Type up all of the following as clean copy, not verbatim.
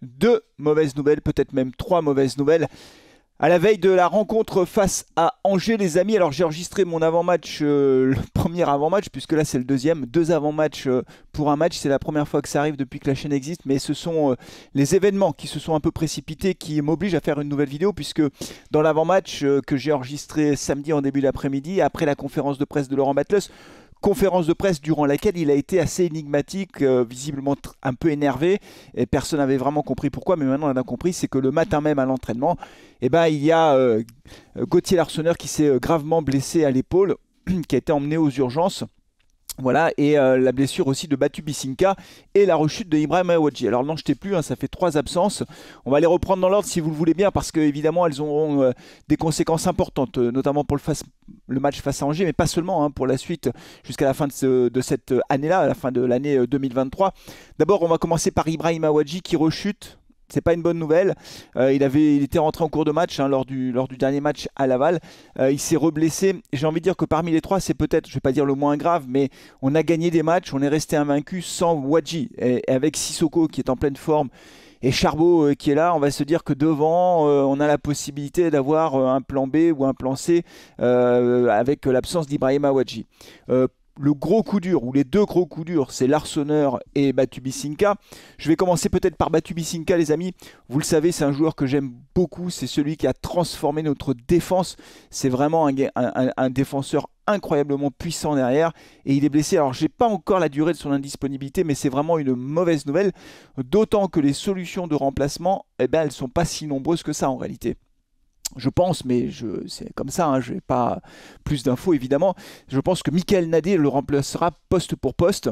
deux mauvaises nouvelles, peut-être même trois mauvaises nouvelles. À la veille de la rencontre face à Angers, les amis, alors j'ai enregistré mon avant-match, le premier avant-match, puisque là c'est le deuxième, deux avant-matchs pour un match, c'est la première fois que ça arrive depuis que la chaîne existe, mais ce sont les événements qui se sont un peu précipités qui m'obligent à faire une nouvelle vidéo, puisque dans l'avant-match que j'ai enregistré samedi en début d'après-midi, après la conférence de presse de Laurent Batlos, conférence de presse durant laquelle il a été assez énigmatique, visiblement un peu énervé, et personne n'avait vraiment compris pourquoi, mais maintenant on a compris, c'est que le matin même à l'entraînement, eh ben, il y a Gauthier Larsonneur qui s'est gravement blessé à l'épaule, qui a été emmené aux urgences. Voilà, et la blessure aussi de Batu Bisinka et la rechute de Ibrahim Awadji. Alors non, je t'ai plus, hein, ça fait trois absences. On va les reprendre dans l'ordre si vous le voulez bien, parce qu'évidemment, elles auront des conséquences importantes, notamment pour le match face à Angers, mais pas seulement, hein, pour la suite jusqu'à la fin de cette année-là, à la fin de l'année 2023. D'abord, on va commencer par Ibrahim Awadji qui rechute. C'est pas une bonne nouvelle. Il était rentré en cours de match, hein, lors du dernier match à Laval. Il s'est reblessé. J'ai envie de dire que parmi les trois, c'est peut-être, je vais pas dire le moins grave, mais on a gagné des matchs, on est resté invaincu sans Wadji. Et avec Sissoko qui est en pleine forme et Charbot qui est là, on va se dire que devant, on a la possibilité d'avoir un plan B ou un plan C avec l'absence d'Ibrahima Wadji. Le gros coup dur, ou les deux gros coups durs, c'est Larsonneur et Batu Bisinka. Je vais commencer peut-être par Batu Bisinka, les amis. Vous le savez, c'est un joueur que j'aime beaucoup. C'est celui qui a transformé notre défense. C'est vraiment un défenseur incroyablement puissant derrière. Et il est blessé. Alors, j'ai pas encore la durée de son indisponibilité, mais c'est vraiment une mauvaise nouvelle. D'autant que les solutions de remplacement, eh ben, elles sont pas si nombreuses que ça en réalité. Je pense, mais c'est comme ça, hein, je n'ai pas plus d'infos évidemment. Je pense que Michael Nadé le remplacera poste pour poste.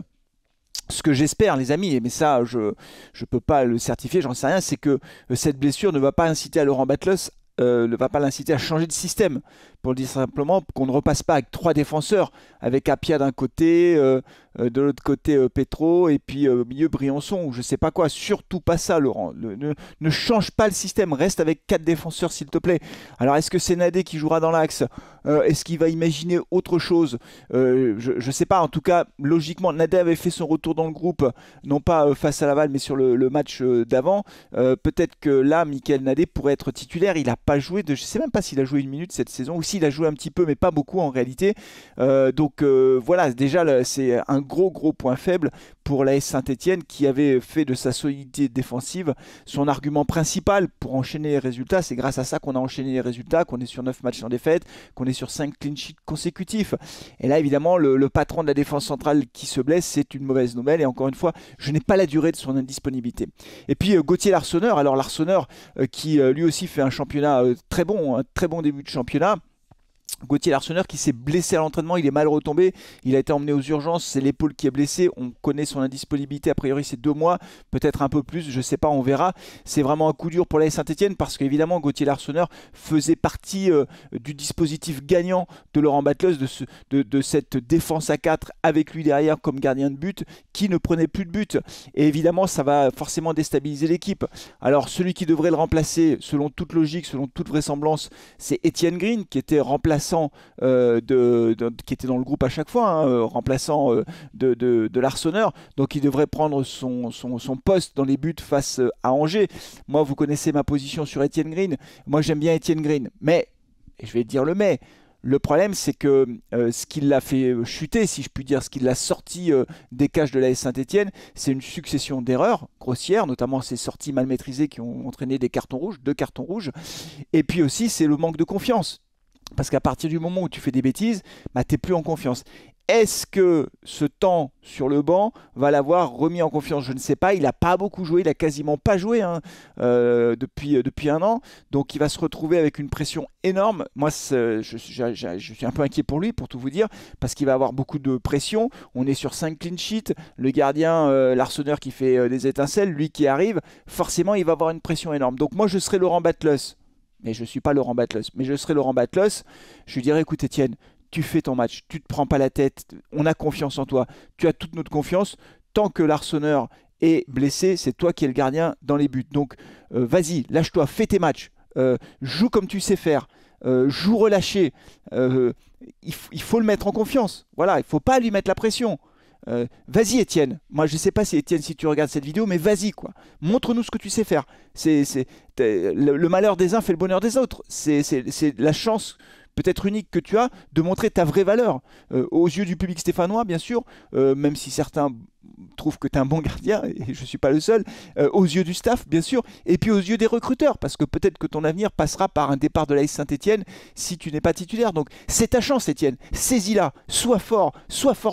Ce que j'espère, les amis, mais ça, je ne peux pas le certifier, j'en sais rien, c'est que cette blessure ne va pas inciter à Laurent Batlos, ne va pas l'inciter à changer de système. Pour le dire simplement, qu'on ne repasse pas avec trois défenseurs, avec Apia d'un côté, de l'autre côté Petro, et puis au milieu Briançon, ou je sais pas quoi. Surtout pas ça, Laurent. Ne change pas le système, reste avec quatre défenseurs, s'il te plaît. Alors, est-ce que c'est Nadé qui jouera dans l'axe? Est-ce qu'il va imaginer autre chose? Je ne sais pas. En tout cas, logiquement, Nadé avait fait son retour dans le groupe, non pas face à Laval, mais sur le match d'avant. Peut-être que là, Michael Nadé pourrait être titulaire. Il n'a pas joué, je ne sais même pas s'il a joué une minute cette saison, ou s'il a joué un petit peu, mais pas beaucoup en réalité. Voilà, déjà, c'est un gros point faible pour l'AS Saint-Etienne, qui avait fait de sa solidité défensive son argument principal pour enchaîner les résultats. C'est grâce à ça qu'on a enchaîné les résultats, qu'on est sur 9 matchs sans défaite, qu'on est sur 5 clean sheets consécutifs. Et là, évidemment, le patron de la défense centrale qui se blesse, c'est une mauvaise nouvelle. Et encore une fois, je n'ai pas la durée de son indisponibilité. Et puis, Gauthier Larsonneur, alors Larsonneur qui lui aussi fait un championnat très bon, un très bon début de championnat. Gauthier Larsonneur qui s'est blessé à l'entraînement, il est mal retombé, il a été emmené aux urgences, c'est l'épaule qui est blessée, on connaît son indisponibilité, a priori c'est 2 mois, peut-être un peu plus, je ne sais pas, on verra. C'est vraiment un coup dur pour la Saint-Etienne parce qu'évidemment Gauthier Larsonneur faisait partie du dispositif gagnant de Laurent Batlos, de cette défense à 4 avec lui derrière comme gardien de but, qui ne prenait plus de but. Et évidemment ça va forcément déstabiliser l'équipe. Alors celui qui devrait le remplacer, selon toute logique, selon toute vraisemblance, c'est Étienne Green qui était remplaçant qui était dans le groupe à chaque fois, hein, remplaçant de Larsonneur. Donc il devrait prendre son poste dans les buts face à Angers. Moi, vous connaissez ma position sur Étienne Green. Moi, j'aime bien Étienne Green. Mais, et je vais dire le mais, le problème, c'est que ce qui l'a fait chuter, si je puis dire, ce qui l'a sorti des cages de l'AS Saint-Etienne, c'est une succession d'erreurs grossières, notamment ces sorties mal maîtrisées qui ont entraîné des cartons rouges, 2 cartons rouges. Et puis aussi, c'est le manque de confiance. Parce qu'à partir du moment où tu fais des bêtises, bah, tu n'es plus en confiance. Est-ce que ce temps sur le banc va l'avoir remis en confiance? Je ne sais pas. Il n'a pas beaucoup joué. Il n'a quasiment pas joué, hein, depuis un an. Donc il va se retrouver avec une pression énorme. Moi, je suis un peu inquiet pour lui, pour tout vous dire, parce qu'il va avoir beaucoup de pression. On est sur 5 clean sheets. Le gardien, Larsonneur qui fait des étincelles, lui qui arrive, forcément, il va avoir une pression énorme. Donc moi, je serai Laurent Batlos. Mais je ne suis pas Laurent Batlos, mais je serai Laurent Batlos. Je lui dirais, écoute Étienne, tu fais ton match, tu ne te prends pas la tête, on a confiance en toi, tu as toute notre confiance. Tant que Larsonneur est blessé, c'est toi qui es le gardien dans les buts. Donc vas-y, lâche-toi, fais tes matchs, joue comme tu sais faire, joue relâché. Il faut le mettre en confiance. Voilà, il ne faut pas lui mettre la pression. Vas-y Étienne, moi je sais pas si Étienne si tu regardes cette vidéo, mais vas-y quoi, montre-nous ce que tu sais faire. Le malheur des uns fait le bonheur des autres, c'est la chance peut-être unique que tu as de montrer ta vraie valeur. Aux yeux du public stéphanois bien sûr, même si certains trouvent que tu es un bon gardien, et je ne suis pas le seul, aux yeux du staff bien sûr, et puis aux yeux des recruteurs, parce que peut-être que ton avenir passera par un départ de l'AS Saint-Étienne si tu n'es pas titulaire. Donc c'est ta chance Étienne, saisis-la, sois fort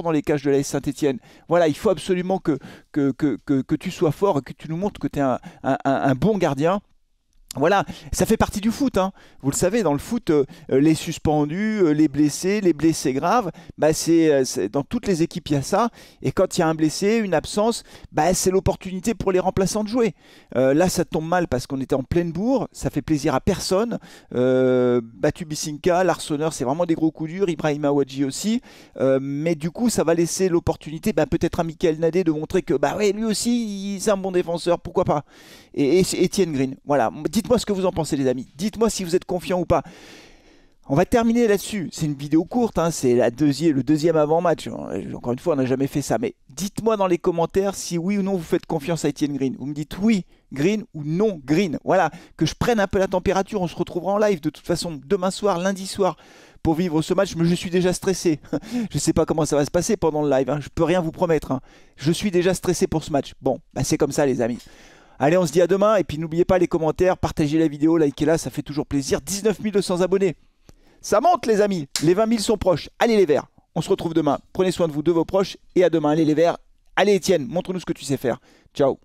dans les cages de l'AS Saint-Étienne. Voilà, il faut absolument que tu sois fort et que tu nous montres que tu es un bon gardien. Voilà, ça fait partie du foot, hein. Vous le savez, dans le foot, les suspendus, les blessés graves, bah dans toutes les équipes il y a ça. Et quand il y a un blessé, une absence, bah c'est l'opportunité pour les remplaçants de jouer. Là, ça tombe mal parce qu'on était en pleine bourre, ça fait plaisir à personne. Batu Bisinka, l'Arseneur, c'est vraiment des gros coups durs, Ibrahima Ouadji aussi. Mais du coup, ça va laisser l'opportunité, bah, peut-être à Michael Nadé de montrer que bah ouais, lui aussi, c'est un bon défenseur, pourquoi pas. Et Étienne Green, voilà. Dites-moi ce que vous en pensez les amis, dites-moi si vous êtes confiant ou pas. On va terminer là-dessus, c'est une vidéo courte, hein, c'est le deuxième avant-match. Encore une fois, on n'a jamais fait ça, mais dites-moi dans les commentaires si oui ou non vous faites confiance à Étienne Green. Vous me dites oui Green ou non Green, voilà, que je prenne un peu la température. On se retrouvera en live de toute façon demain soir, lundi soir, pour vivre ce match, mais je suis déjà stressé. Je ne sais pas comment ça va se passer pendant le live, hein. Je peux rien vous promettre, hein. Je suis déjà stressé pour ce match. Bon, bah c'est comme ça les amis. Allez, on se dit à demain, et puis n'oubliez pas les commentaires, partagez la vidéo, likez-la, ça fait toujours plaisir. 19 200 abonnés, ça monte les amis, les 20 000 sont proches. Allez les Verts, on se retrouve demain, prenez soin de vous, de vos proches, et à demain. Allez les Verts, allez Étienne, montre-nous ce que tu sais faire. Ciao.